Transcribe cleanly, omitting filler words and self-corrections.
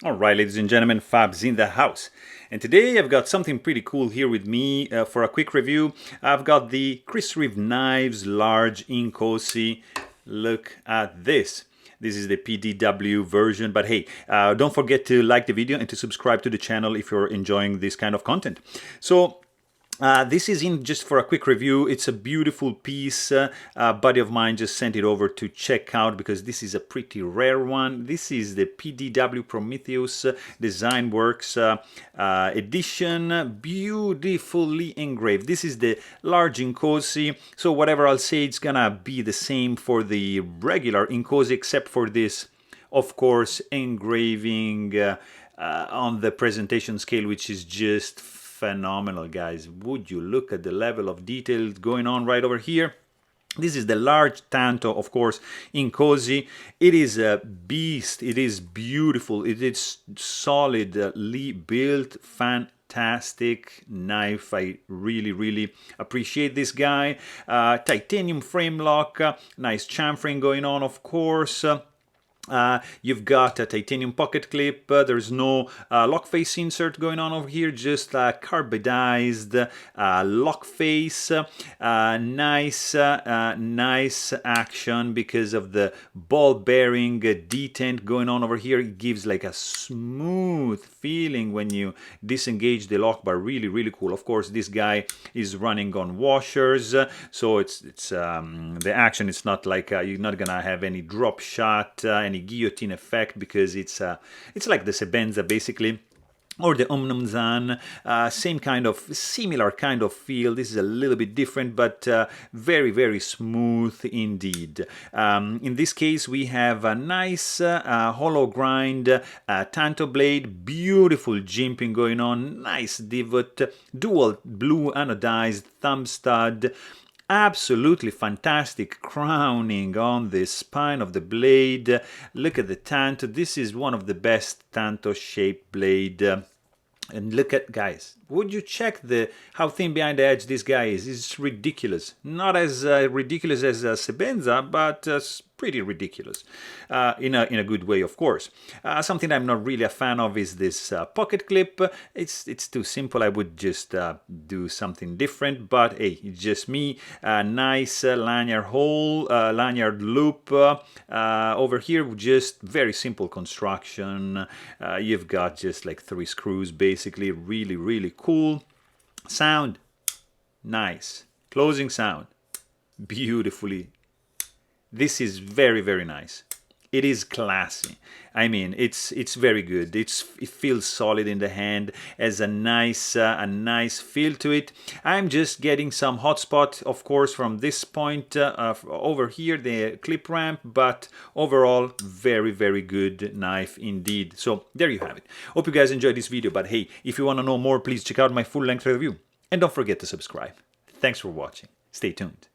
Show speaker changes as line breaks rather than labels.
Alright, ladies and gentlemen, Fab's in the house. And today I've got something pretty cool here with me for a quick review. I've got the Reeve knives, large Inkosi. Look at this. This is the PDW version, but hey, don't forget to like the video and to subscribe to the channel if you're enjoying this kind of content. So, this is in just for a quick review. It's a beautiful piece. A buddy of mine just sent it over to check out because this is a pretty rare one. This is the PDW Prometheus Design Works edition, beautifully engraved. This is the large Inkosi, so whatever I'll say, it's gonna be the same for the regular Inkosi, except for this, of course, engraving on the presentation scale, which is just phenomenal, guys. Would you look at the level of detail going on right over here? This is the large Tanto, of course, Inkosi. It is a beast. It is beautiful. It is solidly built, fantastic knife. I really appreciate this guy. Titanium frame lock, nice chamfering going on, of course. You've got a titanium pocket clip. There's no lock face insert going on over here, just a carbidized lock face. Nice action because of the ball bearing detent going on over here. It gives like a smooth feeling when you disengage the lock bar. Really cool. Of course, this guy is running on washers, so it's the action. It's not like you're not gonna have any drop shot, any guillotine effect, because it's like the Sebenza basically, or the Omnumzan, same kind of, similar kind of feel. This is a little bit different, but very smooth indeed. In this case, we have a nice hollow grind Tanto blade, beautiful jimping going on, nice divot, dual blue anodized thumb stud. Absolutely fantastic crowning on the spine of the blade. Look at the Tanto. This is one of the best Tanto shaped blade. And look at, guys, would you check how thin behind the edge this guy is? It's ridiculous. Not as ridiculous as Sebenza, but pretty ridiculous in a good way, of course. Something I'm not really a fan of is this pocket clip. It's too simple. I would just do something different, but hey, it's just me. Nice lanyard hole, lanyard loop over here. Just very simple construction. You've got just like 3 screws, basically. Really cool. Sound, nice. Closing sound, beautifully. This is very nice. It is classy. I mean, it's very good. It feels solid in the hand, has a nice feel to it. I'm just getting some hotspot, of course, from this point over here, the clip ramp, but overall, very good knife indeed. So there you have it. Hope you guys enjoyed this video, but hey, if you want to know more, please check out my full-length review. And don't forget to subscribe. Thanks for watching. Stay tuned.